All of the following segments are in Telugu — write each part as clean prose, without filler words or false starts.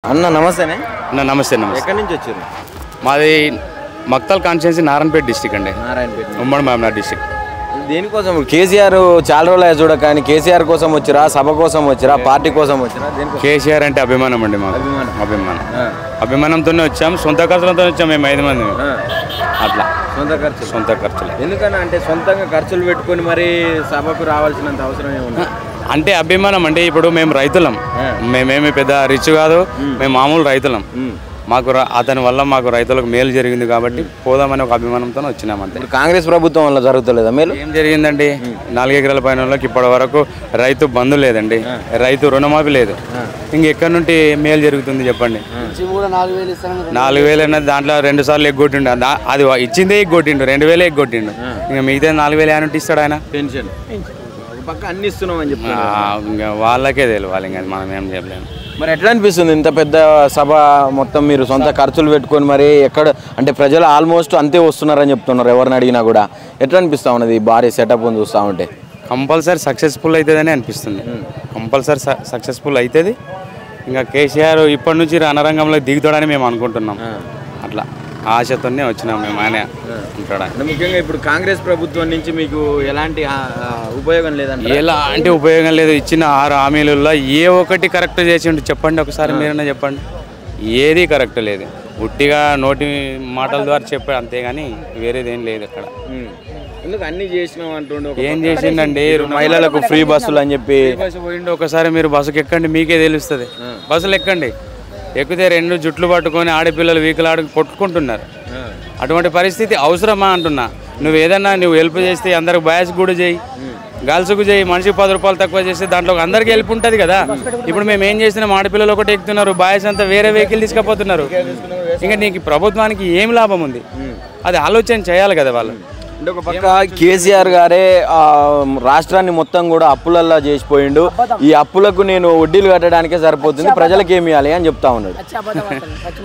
అన్న నమస్తేనే. అన్న నమస్తే. నమస్తే. ఎక్కడి నుంచి వచ్చారు? మాది మక్తల్ కాన్స్టిట్యున్సీ నారాయణపేట డిస్టిక్ అండి. నారాయణపేట. ఉమ్మడి మహబూబ్నగర్ డిస్టిక్. దేనికోసం కేసీఆర్ చాలా రోజులు చూడ కానీ కేసీఆర్ కోసం వచ్చిరా, సభ కోసం వచ్చిరా, పార్టీ కోసం వచ్చిరా? కేసీఆర్ అంటే అభిమానం అండి మాకు. అభిమానంతోనే వచ్చాం, సొంత ఖర్చులతో వచ్చాం మేము 5 మంది. అట్లా సొంత ఖర్చులు. ఎందుకన్నా అంటే సొంతంగా ఖర్చులు పెట్టుకొని మరి సభకు రావాల్సినంత అవసరం ఏముంది? అంటే అభిమానం అండి. ఇప్పుడు మేము రైతులం, మేమేమి పెద్ద రిచ్ కాదు, మేము మామూలు రైతులం. మాకు అతని వల్ల మాకు రైతులకు మేలు జరిగింది కాబట్టి పోదామని ఒక అభిమానంతో వచ్చినాం అంతే. కాంగ్రెస్ ప్రభుత్వం వల్ల జరుగుతలేదా మేలు? ఏం జరిగిందండి? 4 ఎకరాల పైన వాళ్ళకి ఇప్పటి వరకు రైతు బంధు లేదండి, రైతు రుణమాఫీ లేదు. ఇంకెక్కడి నుండి మేలు జరుగుతుంది చెప్పండి? 4,000 అన్నది దాంట్లో 2 సార్లు ఎగ్గొట్టిండు. అది ఇచ్చిందే ఎగ్గొట్టిండు, 2,000 ఎగ్గొట్టిండు. ఇంకా మిగతా 4,000 ఏమంటే ఇస్తాడు ఆయన? పెన్షన్ పక్క అన్ని ఇస్తున్నాం అని చెప్పి ఇంకా వాళ్ళకే తెలియాలి, ఇంకా మనం ఏం చెప్పలేము. మరి ఎట్లా అనిపిస్తుంది ఇంత పెద్ద సభ మొత్తం మీరు సొంత ఖర్చులు పెట్టుకొని మరి ఎక్కడ అంటే ప్రజలు ఆల్మోస్ట్ అంతే వస్తున్నారని చెప్తున్నారు ఎవరిని అడిగినా కూడా? ఎట్లా అనిపిస్తూ ఉన్నది భారీ సెటప్ చూస్తూ ఉంటే? కంపల్సరీ సక్సెస్ఫుల్ అవుతుందని అనిపిస్తుంది. కంపల్సరీ సక్సెస్ఫుల్ అవుతుంది. ఇంకా కేసీఆర్ ఇప్పటి నుంచి రణరంగంలో దిగుతాడని మేము అనుకుంటున్నాం. అట్లా ఆశతోనే వచ్చినాం మేము. ఆయన ఉంటాడు. ముఖ్యంగా ఇప్పుడు కాంగ్రెస్ ప్రభుత్వం నుంచి మీకు ఎలాంటి ఉపయోగం లేదంటే? ఎలాంటి ఉపయోగం లేదు. ఇచ్చిన 6 హామీలలో ఏ ఒక్కటి కరెక్ట్ చేసిండు చెప్పండి ఒకసారి, మీరన్నా చెప్పండి. ఏది కరెక్ట్ లేదు, ఉట్టిగా నోటి మాటల ద్వారా చెప్పాడు అంతేగాని వేరేది ఏం లేదు అక్కడ. ఎందుకు అన్ని చేసినాం అంటుండే? ఏం చేసిండండి? మహిళలకు ఫ్రీ బస్సులు అని చెప్పి బస్సు పోయిండు. ఒకసారి మీరు బస్సుకి ఎక్కండి, మీకే తెలుస్తుంది. బస్సులు ఎక్కండి, ఎక్కితే 2 జుట్లు పట్టుకొని ఆడపిల్లలు వీకలాడు కొట్టుకుంటున్నారు. అటువంటి పరిస్థితి అవసరమా అంటున్నా. నువ్వు ఏదన్నా హెల్ప్ చేస్తే అందరికి బాయ్స్ కూడా చేయి, గర్ల్స్కు చేయి. మనిషికి 10 రూపాయలు తక్కువ చేస్తే దాంట్లో అందరికీ హెల్ప్ ఉంటుంది కదా. ఇప్పుడు మేము ఏం చేస్తున్నాం? ఆడపిల్లలు ఒకటి ఎక్కుతున్నారు, బాయ్స్ అంతా వేరే వెహికల్ తీసుకుపోతున్నారు. ఇంకా నీకు ప్రభుత్వానికి ఏం లాభం ఉంది? అది ఆలోచన చేయాలి కదా వాళ్ళు. అంటే ఒక పక్క కేసీఆర్ గారే రాష్ట్రాన్ని మొత్తం కూడా అప్పులల్లా చేసిపోయిండు. ఈ అప్పులకు నేను వడ్డీలు కట్టడానికే సరిపోతుంది, ప్రజలకు ఏమి ఇవ్వాలి అని చెప్తా ఉన్నాడు.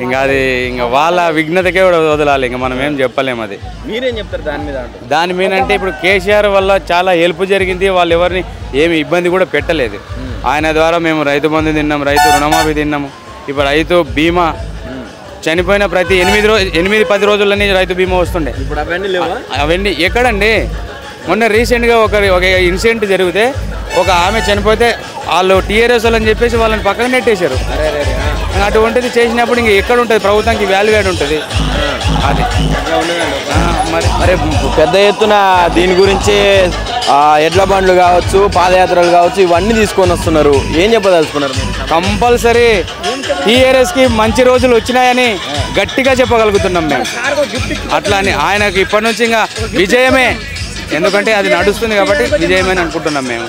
ఇంకా అది ఇంకా వాళ్ళ విఘ్నతకే వదలాలి, ఇంకా మనం ఏం చెప్పలేము. అది మీరేం చెప్తారు దాని మీద? దాని మీద అంటే ఇప్పుడు కేసీఆర్ వల్ల చాలా హెల్ప్ జరిగింది. వాళ్ళు ఎవరిని ఏమి ఇబ్బంది కూడా పెట్టలేదు. ఆయన ద్వారా మేము రైతు బంధు తిన్నాం, రైతు రుణమాఫీ తిన్నాము. ఇప్పుడు రైతు బీమా చనిపోయిన ప్రతి 8-10 రోజుల్లోనే రైతు బీమా వస్తుండే. ఇప్పుడు అవన్నీ ఎక్కడండి? మొన్న రీసెంట్గా ఒక ఇన్సిడెంట్ జరిగితే ఒక ఆమె చనిపోతే వాళ్ళు టీఆర్ఎస్ అని చెప్పేసి వాళ్ళని పక్కన నెట్టేశారు. అటువంటిది చేసినప్పుడు ఇంక ఎక్కడ ఉంటుంది? ప్రభుత్వానికి వాల్యూ యాడ్ ఉంటుంది. అది మరి పెద్ద ఎత్తున దీని గురించి ఎడ్ల బండ్లు కావచ్చు, పాదయాత్రలు కావచ్చు, ఇవన్నీ తీసుకొని వస్తున్నారు. ఏం చెప్పదలుచుకున్నారు? కంపల్సరీ టీఆర్ఎస్కి మంచి రోజులు వచ్చినాయని గట్టిగా చెప్పగలుగుతున్నాం మేము. అట్లా అని ఆయనకి ఇప్పటి నుంచి ఇంకా విజయమే, ఎందుకంటే అది నడుస్తుంది కాబట్టి విజయమని అనుకుంటున్నాం మేము.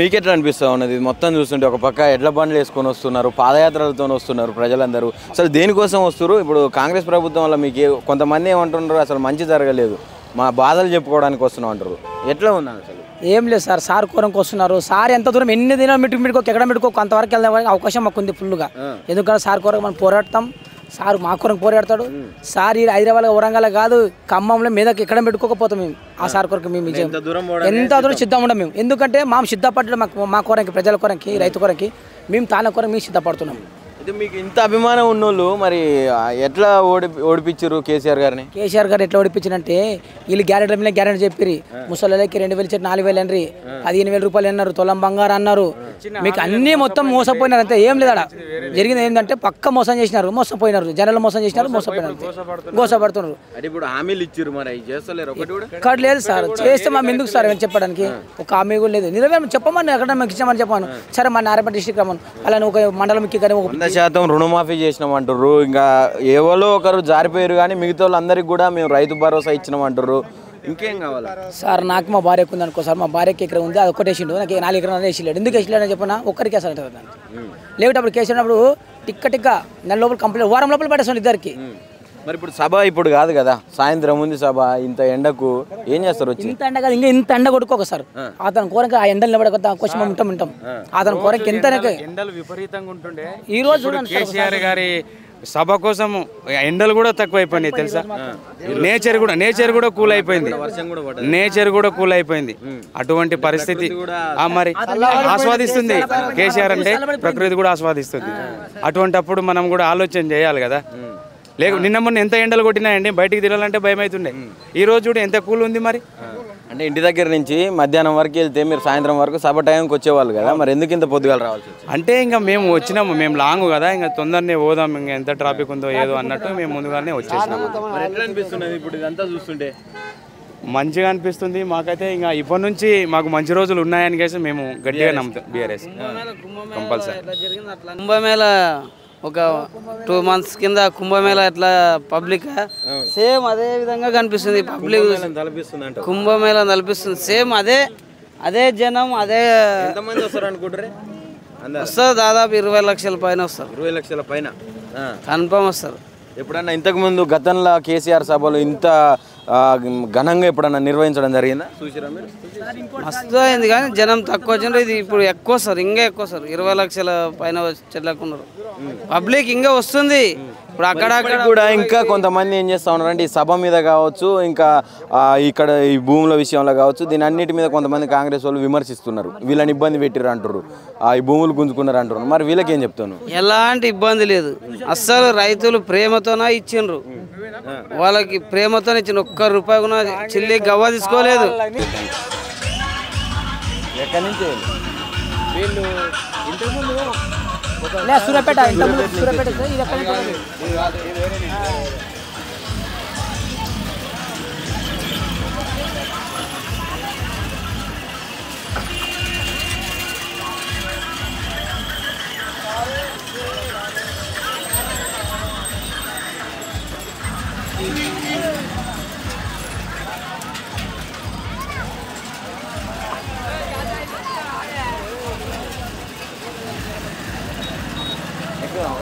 మీకు ఎట్లా అనిపిస్తూ ఉన్నది మొత్తం చూస్తుంటే? ఒక పక్క ఎడ్ల బండ్లు వేసుకొని వస్తున్నారు, పాదయాత్రలతో వస్తున్నారు ప్రజలందరూ. అసలు దేనికోసం వస్తారు? ఇప్పుడు కాంగ్రెస్ ప్రభుత్వం వల్ల మీకు కొంతమంది ఏమంటున్నారు, అసలు మంచి జరగలేదు, మా బాధలు చెప్పుకోవడానికి వస్తున్నాం అంటారు. ఎట్లా ఉన్నారు? అసలు ఏం లేదు సార్, సార్ కోరంకి వస్తున్నారు. సార్ ఎంత దూరం ఎన్ని దినాలు మిట్టుకు ఎక్కడ మిట్టుకో కొంతవరకు వెళ్దాం అవకాశం మాకు ఉంది ఫుల్గా. ఎందుకంటే సార్ కోరకు మనం పోరాడతాం, సార్ మా కొరకు పోరాడతాడు. సార్ ఈ హైదరాబాద్ వరంగల్ కాదు, ఖమ్మంలో మీదకి ఎక్కడ పెట్టుకోకపోతాం మేము. ఆ సార్ కొరకు మేము విజయం ఎంత దూరం సిద్ధం ఉండం మేము. ఎందుకంటే మా సిద్ధపడడం మా కొరకి, ప్రజల కొరకి, రైతు కొరకి మేము తాన కొరకు మేము సిద్ధపడుతున్నాం. మీకు ఇంత అభిమానం ఉన్నోళ్ళు మరి ఎట్లా ఓడిపించారు కేసీఆర్ గారిని? కేసీఆర్ గారు ఎట్లా ఓడిపించారంటే వీళ్ళు గ్యారెంటీ మీద గ్యారెంటీ చెప్పిరి. ముసలికి 2,000 ఇచ్చారు, 4,000 అన్నారు, 15,000 రూపాయలు అన్నారు, తులం బంగారు అన్నారు. మీకు అన్నీ మొత్తం మోసపోయినారు అంతే, ఏం లేదా జరిగింది. ఏంటంటే పక్క మోసం చేసినారు, మోసపోయినారు, జనాలు మోసం చేసినారు, మోసపోయినారు, గోసపడుతున్నారు. ఇప్పుడు హామీలు ఇచ్చారు, మరి ఇక్కడ లేదు సార్. చేస్తే మేము ఎందుకు సార్ చెప్పడానికి? ఒక హామీ కూడా లేదు. నిజమే చెప్పమని ఎక్కడ మాకు ఇచ్చామని చెప్పాను. సరే మా నారాయణ డిస్ట్రిక్ట్ రమ్మను, అలానే ఒక మండలంకి కానీ 100% రుణమాఫీ చేసినామంటారు. ఇంకా ఎవరో ఒకరు జారిపోయారు కానీ మిగతా వాళ్ళందరికీ కూడా మేము రైతు భరోసా ఇచ్చినామంటారు. ఇంకేం కావాలి సార్? నాకు మా భార్యకు ఉంది అనుకో సార్, మా భార్యకి ఇక్కడ ఉంది, అది ఒకటి వేసిండు, నాకు 4 ఎకరాలు వేసిలేడు. ఎందుకు వేసిలేడని చెప్పిన ఒక్కరికి వేసాడు లేకపోతే అప్పుడు కేసినప్పుడు టిక్క నెల లోపల కంప్లీట్ వారం లోపల పట్టేస్తాను ఇద్దరికి. మరి ఇప్పుడు సభ ఇప్పుడు కాదు కదా, సాయంత్రం ఉంది సభ. ఇంత ఎండకు ఏం చేస్తారు? ఇంత ఎండ కాదు, ఇంకా ఇంత ఎండ కొడుకోక సార్. అతని కోరిక ఆ ఎండలు నిలబడక కొంచెం ఉంటాం. అతని కోరిక ఎంత ఎండలు విపరీతంగా ఉంటుండే. ఈ రోజు కేసీఆర్ గారి సభ కోసం ఎండలు కూడా తక్కువ అయిపోయినాయి తెలుసా. నేచర్ కూడా కూల్ అయిపోయింది. నేచర్ కూడా కూల్ అయిపోయింది. అటువంటి పరిస్థితి మరి ఆస్వాదిస్తుంది కేసీఆర్ అంటే, ప్రకృతి కూడా ఆస్వాదిస్తుంది. అటువంటప్పుడు మనం కూడా ఆలోచన చేయాలి కదా. నిన్న మొన్న ఎంత ఎండలు కొట్టినాయండి, బయటికి తిరగాలంటే భయం అవుతుండే. ఈ రోజు కూడా ఎంత కూల్ ఉంది మరి. అంటే ఇంటి దగ్గర నుంచి మధ్యాహ్నం వరకు వెళ్తే మీరు సాయంత్రం వరకు సభ టైంకి వచ్చేవాళ్ళు కదా, మరి ఎందుకు ఇంత పొద్దుగాల రావాల్సి వచ్చింది? అంటే ఇంకా మేము వచ్చినాము, మేము లాంగ్ కదా, ఇంకా తొందరనే పోదాం, ఇంకా ఎంత ట్రాఫిక్ ఉందో ఏదో అన్నట్టు మేము ముందుగానే వచ్చేసినాము. ఎట్లా అనిపిస్తున్నది ఇప్పుడు ఇదంతా చూస్తుంటే? మంచిగా అనిపిస్తుంది మాకైతే. ఇంకా ఇప్పటి నుంచి మాకు మంచి రోజులు ఉన్నాయని కేసి మేము గట్టిగా నమ్ముతాం. BRS compulsory. కుంభమేళ ఒక 2 months కింద కుంభమేళ ఎట్లా పబ్లిక్ సేమ్ అదే విధంగా కనిపిస్తుంది. పబ్లిక్ కుంభమేళ తలపిస్తుంది సేమ్ అదే జనం అదే. ఎంతమంది వస్తారు అనుకుంటారు? వస్తారు దాదాపు 20 లక్షల పైన వస్తారు. 20 లక్షల పైన కన్ఫర్మ్ వస్తారు. ఎప్పుడన్నా ఇంతకుముందు గతంలో కేసీఆర్ సభలు ఇంత ఘనంగా ఎప్పుడన్నా నిర్వహించడం జరిగిందా? చూసిరా మీరు? మస్తు అయింది కానీ జనం తక్కువ వచ్చిండ్రు. ఇది ఇప్పుడు ఎక్కువ వస్తారు, ఇంకా ఎక్కువ వస్తారు. 20 లక్షల పైన చెల్లకున్నారు. పబ్లిక్ ఇంకా వస్తుంది. ఇప్పుడు అక్కడ కూడా ఇంకా కొంతమంది ఏం చేస్తా ఉన్నారు అంటే, ఈ సభ మీద కావచ్చు, ఇంకా ఇక్కడ ఈ భూముల విషయంలో కావచ్చు, దీని అన్నిటి మీద కొంతమంది కాంగ్రెస్ వాళ్ళు విమర్శిస్తున్నారు. వీళ్ళని ఇబ్బంది పెట్టిర్రు అంటారు, ఈ భూములు గుంజుకున్నారు అంటారు. మరి వీళ్ళకి ఏం చెప్తాను? ఎలాంటి ఇబ్బంది లేదు. అస్సలు రైతులు ప్రేమతోనే ఇచ్చిండ్రు. వాళ్ళకి ప్రేమతో ఇచ్చిన ₹1 కూడా చిల్లి గవ్వ తీసుకోలేదు. ఎక్కడి నుంచి వీళ్ళు ఇంతకుముందు సూర్యాపేట ఇది ఎక్కడ